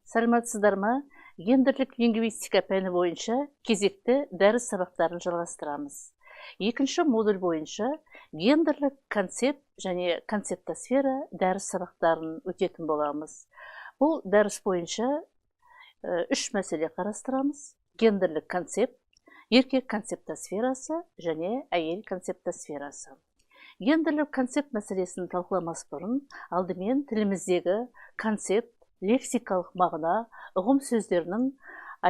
Сәлеметсіздер ма? Гендерлік лингвистика пәні бойынша кезекті дәріс сабақтарын жалғастырамыз. Екінші модуль бойынша гендерлік концепт және концептосфера дәріс сабақтарын өтетін боламыз. Бұл дәріс бойынша үш мәселе қарастырамыз. Гендерлік концепт, еркек концептосферасы және әйел концептосферасы. Гендерлік концепт мәселесін талқыламас бұрын, алдымен тіліміздегі концепт, лексикалық мағына, ұғым сөздерінің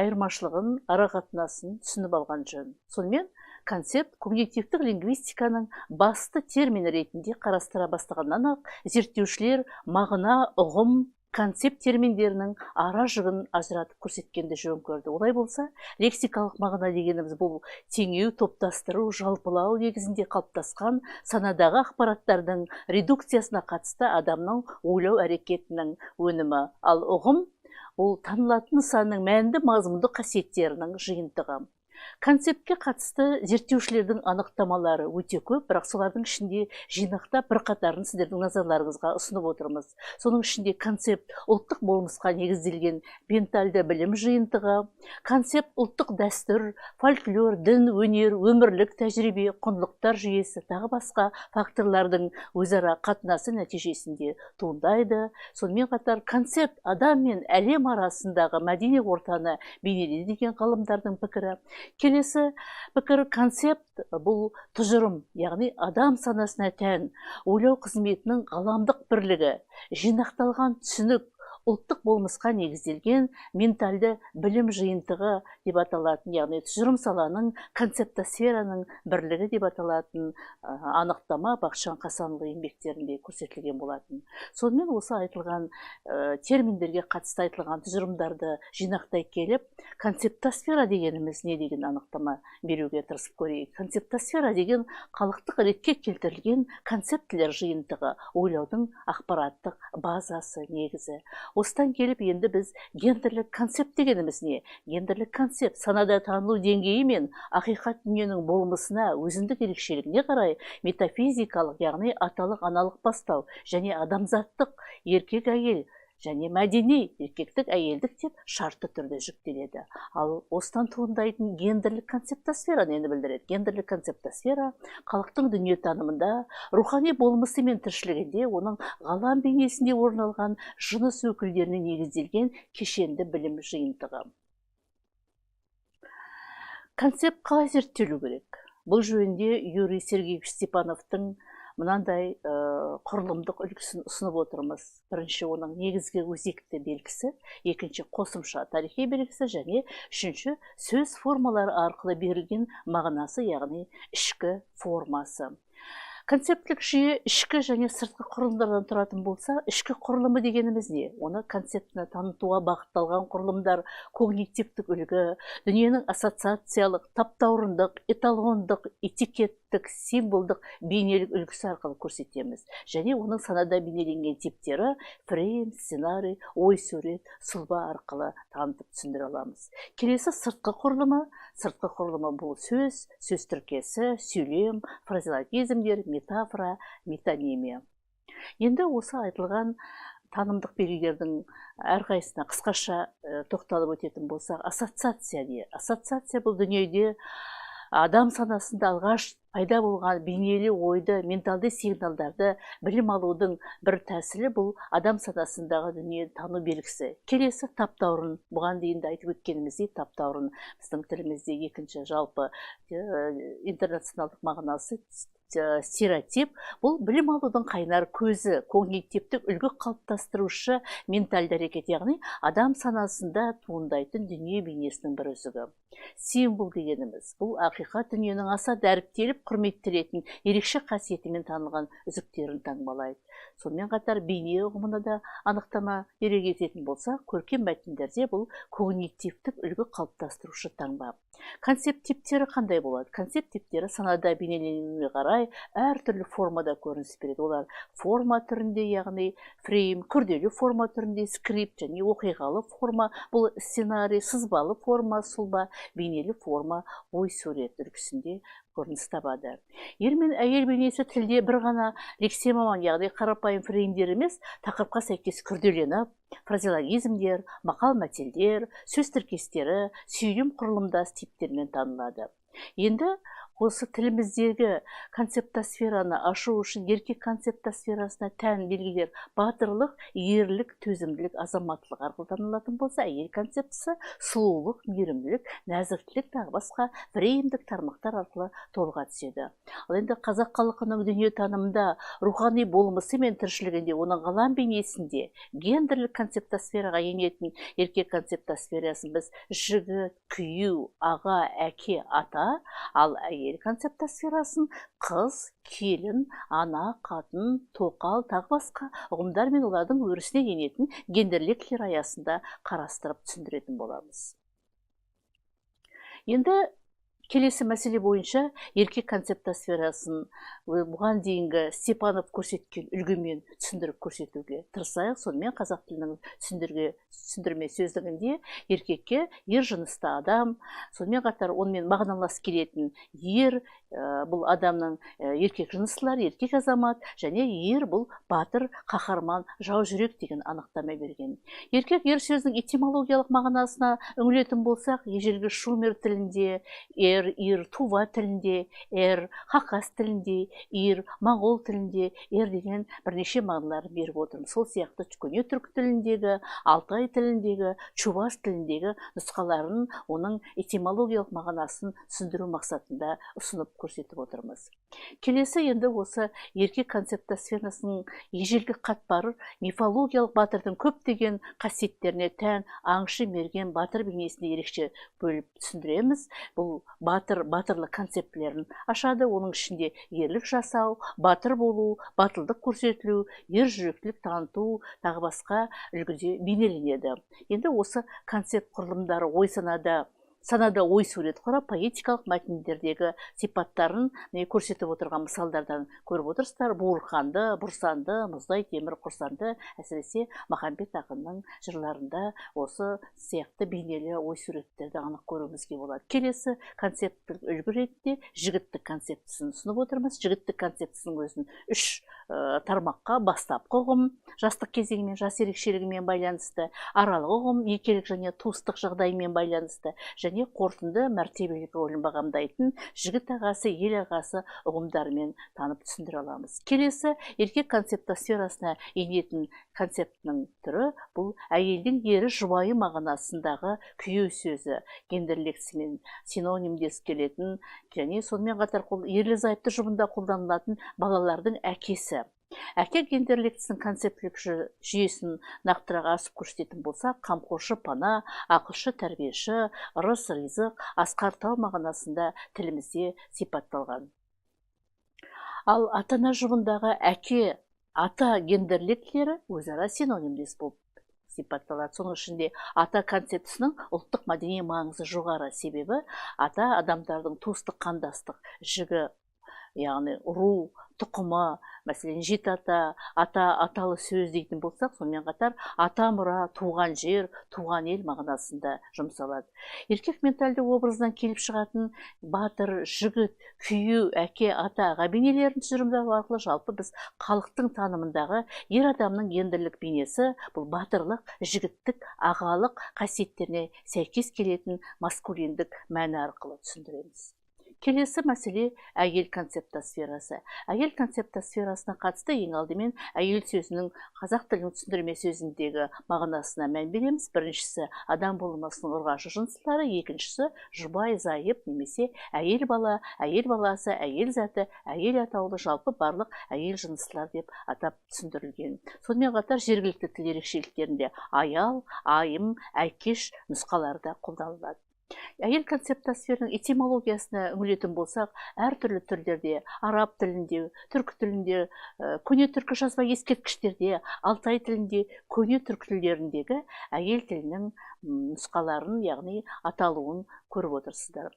айырмашылығын, арақатынасын түсініп алған жөн. Сонымен концепт когнитивтік лингвистиканың басты термин ретінде қарастыра бастағаннан-ақ зерттеушілер мағына, ұғым, концепт терминдерінің ара жігін ажыратып көрсеткенді жөн көрді. Олай болса, лексикалық мағына дегеніміз бұл теңеу, топтастыру, жалпылау негізінде қалыптасқан санадағы ақпараттардың редукциясына қатысты адамның ойлау әрекетінің өнімі. Ал ұғым бұл танылатын нысанның мәнді мазмұнды қасиеттерінің жиынтығы. Концептке қатысты зерттеушілердің анықтамалары өте көп, бірақ солардың ішінде жинақтап бірқатарын сіздердің назарларыңызға ұсынып отырмыз. Соның ішінде концепт ұлттық болмысқа негізделген ментальды білім жиынтығы, концепт ұлттық дәстүр, фольклор, дін, өнер, өмірлік тәжірибе, құндылықтар жүйесі, тағы басқа факторлардың өзара қатынасы нәтижесінде туындайды. Сонымен қатар концепт адам мен әлем арасындағы мәдени ортаны бейнелейді деген ғалымдардың пікірі. Келесі пікір концепт бұл тұжырым, яғни адам санасына тән ойлау қызметінің ғаламдық бірлігі, жинақталған түсінік, ұлттық болмысқа негізделген ментальды білім жиынтығы деп аталатын, яғни тұжырым саланың концептосфераның бірлігі деп аталатын анықтама Бақытжан Қасанұлы еңбектерінде көрсетілген болатын. Сонымен осы айтылған терминдерге қатысты айтылған тұжырымдарды жинақтай келіп, концептосфера дегеніміз не деген анықтама беруге тырысып көрейік. Концептосфера деген халықтық ретке келтірілген концептілер жиынтығы, ойлаудың ақпараттық базасы, негізі. Осыдан келіп енді біз гендерлік концепт дегеніміз не? Гендерлік концепт санада танылу деңгейі мен ақиқат дүниенің болмысына, өзіндік ерекшелігіне қарай метафизикалық, яғни аталық аналық бастау және адамзаттық еркек әйел және мәдени еркектік әйелдік деп шартты түрде жүктеледі. Ал осыдан туындайтын гендерлік концептосфера нені білдіреді? Гендерлік концептосфера халықтың дүниетанымында, рухани болмысы мен тіршілігінде, оның ғалам бейнесінде орын алған жыныс өкілдеріне негізделген кешенді білім жиынтығы. Концепт қалай зерттелу керек? Бұл жөнінде Юрий Сергеевич Степановтың мынандай құрылымдық үлгісін ұсынып отырмыз. Бірінші оның негізгі өзекті белгісі, екінші қосымша тарихи белгісі және үшінші сөз формалары арқылы берілген мағынасы, яғни ішкі формасы. Концептлік жүйе ішкі және сыртқы құрылымдардан тұратын болса, ішкі құрылымы дегеніміз не? Оны концептіні танытуға бағытталған құрылымдар, когнитивтік үлгі, дүниенің ассоциациялық, таптаурындық, эталондық, этикеттік, символдық, бейнелік үлгісі арқылы көрсетеміз. Және оның санада бейнеленген типтері фрейм, сценарий, ой сурет, сұлба арқылы танытып түсіндіре аламыз. Келесі сыртқы құрылымы. Сыртқы құрылымы бұл сөз, сөз тіркесі, сөйлем, фразеологизмдер, метафора, метонимия. Енді осы айтылған танымдық белгілердің әрқайсысына қысқаша тоқталып өтетін болсақ, ассоциация не? Ассоциация бұл дүниеде адам санасында алғаш пайда болған бейнелі ойды, менталды сигналдарды білім алудың бір тәсілі бұл адам санасындағы дүниені тану белгісі. Келесі таптаурын. Бұған дейін де айтып өткеніміздей таптаурын біздің тілімізде екінші жалпы интернационалдық мағынасы стереотип. Бұл білім алудың қайнар көзі, когнитивтік үлгі қалыптастырушы ментальды әрекет, яғни адам санасында туындайтын дүние бейнесінің бір үзігі. Символ дегеніміз бұл ақиқат дүниенің аса дәріптеліп құрметтелетін ерекше қасиетімен танылған үзіктерін таңбалайды. Сонымен қатар бейне ұғымына да анықтама бере кететін болса, көркем мәтіндерде бұл когнитивтік үлгі қалыптастырушы таңба. Концепт типтері қандай болады? Концепт типтері санада бейнеленуіне қарай әртүрлі формада көрініс береді. Олар форма түрінде, яғни фрейм, күрделі форма түрінде, скрипт және оқиғалы форма, бұл сценарий, сызбалы форма, сұлба, бейнелі форма ой сурет үлгісінде көрініс табады. Ер мен әйел бейнесі тілде бір ғана лексемалар, яғни қарапайым фреймдер емес, тақырыпқа сәйкес күрделеніп, фразеологизмдер, мақал-мәтелдер, сөз тіркестері, сөйлем құрылымдас типтермен танылады. Енді осы тіліміздегі концептосфераны ашу үшін еркек концептосферасына тән белгілер батырлық, ерлік, төзімділік, азаматтылық арқылы танылатын болса, әйел концептісі сұлулық, мейірімділік, нәзіктілік тағы басқа фреймдік тармақтар арқылы толыға түседі. Ал енді қазақ халқының дүниетанымында рухани болмысы мен тіршілігінде, оның ғалам бейнесінде гендерлік концептосфераға енетін еркек концептосферасын біз жігіт, күйеу, аға, әке, ата, ал әйел концептосферасын қыз, келін, ана, қатын, тоқал, тағы басқа ұғымдар мен олардың өрісіне енетін гендерліктер аясында қарастырып түсіндіретін боламыз. Енді келесі мәселе бойынша еркек концептосферасын бұған дейінгі Степанов көрсеткен үлгімен түсіндіріп көрсетуге тырысайық. Сонымен қазақ тілінің түсіндірме сөздігінде еркекке ер жынысты адам, сонымен қатар онымен мағыналас келетін ер, бұл адамның еркек жыныстылар, еркек азамат, және ер бұл батыр, қаһарман, жау жүрек деген анықтама берген. Еркек ер сөздің этимологиялық мағынасына үңілетін болсақ, ежелгі шумер тілінде, ир Тува тілінде, хақас тілінде, ир моңғол тілінде деген бірнеше мағыналарын беріп отырмыз. Сол сияқты көне түрік тіліндегі, алтай тіліндегі, чуваш тіліндегі нұсқаларын оның этимологиялық мағынасын түсіндіру мақсатында ұсынып көрсетіп отырмыз. Келесі енді осы еркек концептосферасының ежелгі қатпары мифологиялық батырдың көптеген қасиеттеріне тән аңшы, мерген, батыр бейнесіне ерекше бөліп түсіндіреміз. Бұл батырлық концептілерін ашады. Оның ішінде ерлік жасау, батыр болу, батылдық көрсетілу, ер жүректілік таныту, тағы басқа үлгіде бейнеленеді. Енді осы концепт құрылымдары санада ой сурет құрап, поэтикалық мәтіндердегі сипаттарын көрсетіп отырған мысалдардан көріп отырсыздар. Буырқанды, бұрсанды, мұздай темір құрсанды, әсіресе Махамбет ақынның жырларында осы сияқты бейнелі ой суреттерді анық көруімізге болады. Келесі концепттік үлгі ретінде жігіттік концептісін ұсынып отырмыз. Жігіттік концептісінің өзін үш тармаққа: бастапқы ұғым, жастық кезеңімен, жас ерекшелігімен байланысты; аралық ұғым, екілік және туыстық жағдаймен байланысты; және қорытынды мәртебелік рөлін бағамдайтын жігіт ағасы, ел ағасы ұғымдарымен танып түсіндіре аламыз. Келесі еркек концептосферасына енетін концептінің түрі бұл әйелдің ері, жұбайы мағынасындағы күйеу сөзі, гендерлексімен синонимдес келетін, және сонымен қатар ерлі-зайыпты жұбында қолданылатын балалардың әкесі. Әке гендерліктісінің концептілік жүйесін нақтырақ асып көрсететін болса, қамқоршы пана, ақылшы тәрбиеші, ырыс ризық, асқар тау мағынасында тілімізде сипатталған. Ал ата-ана жұбындағы әке, ата гендерліктері өзара синонимдес болып сипатталады. Соның ішінде ата концептісінің ұлттық мәдени маңызы жоғары, себебі ата адамдардың туыстық, қандастық жігі, яғни ру, тұқымы, мәселен жеті ата, аталы сөз дейтін болсақ, сонымен қатар ата мұра, туған жер, туған ел мағынасында жұмсалады. Еркек ментальді образдан келіп шығатын батыр, жігіт, күйеу, әке, ата, аға бейнелерін тұжырымдау арқылы жалпы біз халықтың танымындағы ер адамның гендерлік бейнесі бұл батырлық, жігіттік, ағалық қасиеттеріне сәйкес келетін маскулиндік мәні арқылы түсіндіреміз. Келесі мәселе әйел концептосферасы. Әйел концептосферасына қатысты ең алдымен әйел сөзінің қазақ тілінің түсіндірме сөзіндегі мағынасына мән береміз. Біріншісі адам болмысының ұрғашы жыныстылары, екіншісі жұбай, зайып немесе әйел бала, әйел баласы, әйел заты, әйел атаулы, жалпы барлық әйел жыныстылар деп атап түсіндірілген. Сонымен қатар жергілікті тіл ерекшеліктерінде аял, айым, әйкеш нұсқалары да қолданылады. Әйел концептосферінің этимологиясына үңілетін болсақ, әртүрлі түрлерде, араб тілінде, түркі тілінде, көне түркі жазба ескерткіштерде, алтай тілінде, көне түркі тілдеріндегі әйел тілінің нұсқаларын, яғни аталуын көріп отырсыздар.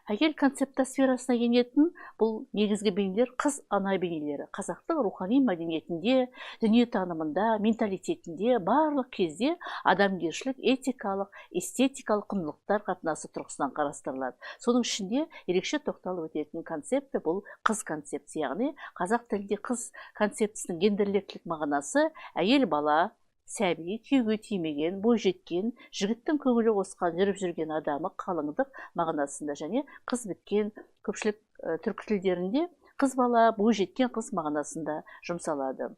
Әйел концептосферасына енетін бұл негізгі бейнелер қыз ана бейнелері. Қазақтың рухани мәдениетінде, дүниетанымында, менталитетінде барлық кезде адамгершілік, этикалық, эстетикалық құндылықтар қатынасы тұрғысынан қарастырылады. Соның ішінде ерекше тоқталып өтетін концепті бұл қыз концепті, яғни қазақ тілінде қыз концептісінің гендерліктік мағынасы әйел бала, сәби, күйеуге тимеген, бойжеткен, жігіттің көңілі қосқан, жүріп жүрген адамы, қалыңдық мағынасында, және қыз біткен, көпшілік түркі тілдерінде қыз бала, бойжеткен қыз мағынасында жұмсалады.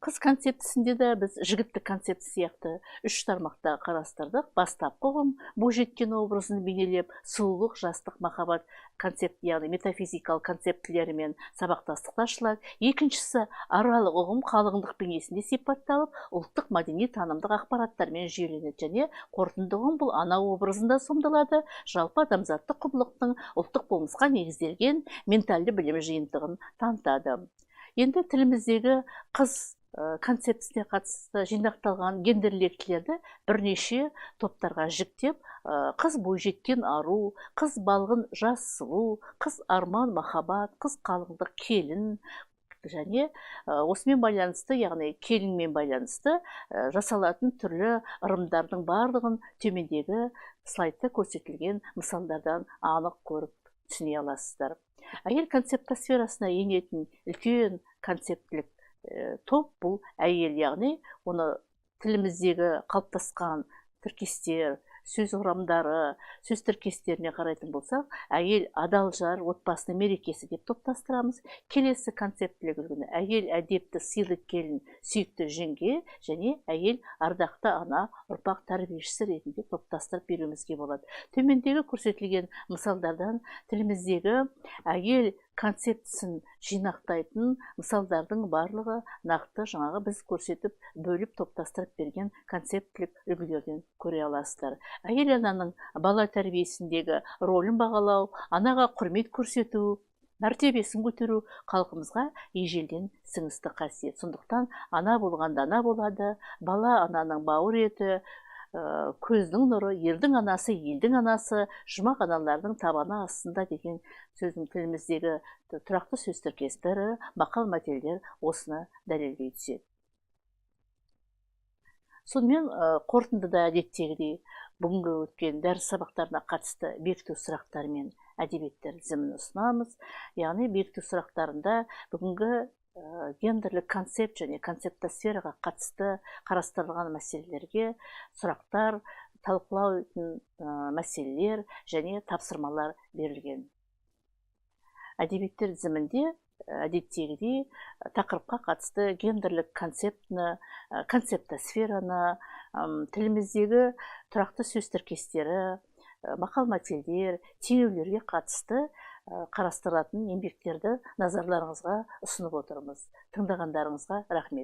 Қыз концептісінде де біз жігіттік концепті сияқты үш тармақта қарастырдық. Бастапқы ұғым бойжеткен образын бейнелеп, сұлулық, жастық, махаббат концепті, яғни метафизикалық концептілерімен сабақтастықта ашылады. Екіншісі аралық ұғым қалыңдық бейнесінде сипатталып, ұлттық мәдени танымдық ақпараттармен жүйеленеді, және қорытынды ұғым бұл ана образында сомдалады. Жалпы адамзаттық құндылықтың ұлттық болмысқа негізделген ментальді білім жиынтығын танытады. Енді тіліміздегі қыз концептісіне қатысты жинақталған гендерліктілерді бірнеше топтарға жіктеп, қыз бойжеткен ару, қыз балғын жас сұлу, қыз арман махаббат, қыз қалыңдық келін, және осымен байланысты, яғни келінмен байланысты жасалатын түрлі ырымдардың барлығын төмендегі слайдта көрсетілген мысалдардан анық көріп түсіне аласыздар. Әйел концептосферасына енетін үлкен концептілік топ бұл әйел, яғни оны тіліміздегі қалыптасқан тіркестер, сөз құрамдары, сөз тіркестеріне қарайтын болсақ, әйел адал жар, отбасының мерекесі деп топтастырамыз. Келесі концептілік үлгіні әйел әдепті, сыйлы келін, сүйікті жеңге, және әйел ардақты ана, ұрпақ тәрбиешісі ретінде топтастырып беруімізге болады. Төмендегі көрсетілген мысалдардан тіліміздегі әйел концептісін жинақтайтын мысалдардың барлығы нақты жаңағы біз көрсетіп, бөліп топтастырып берген концептілік үлгілерден көре аласыздар. Әйел ананың бала тәрбиесіндегі рөлін бағалау, анаға құрмет көрсету, мәртебесін көтеру халқымызға ежелден сіңісті қасиет. Сондықтан ана болғанда ана болады, бала ананың бауыр еті, көздің нұры, ердің анасы, елдің анасы, жұмақ аналардың табаны астында деген сөздің тіліміздегі тұрақты сөз тіркестері, мақал мәтелдер осыны дәлелдей түседі. Сонымен қорытындыда әдеттегідей бүгінгі өткен дәріс сабақтарына қатысты бекіту сұрақтары мен әдебиеттер тізімін ұсынамыз. Яғни бекіту сұрақтарында бүгінгі гендерлік концепт және концептосфераға қатысты қарастырылған мәселелерге сұрақтар, талқылау мәселелер және тапсырмалар берілген. Әдебиеттер тізімінде әдеттегідей тақырыпқа қатысты гендерлік концептіні, концептосфераны, тіліміздегі тұрақты сөз тіркестері, мақал мәтелдер, теңеулерге қатысты қарастырылатын еңбектерді назарларыңызға ұсынып отырмыз. Тыңдағандарыңызға рахмет.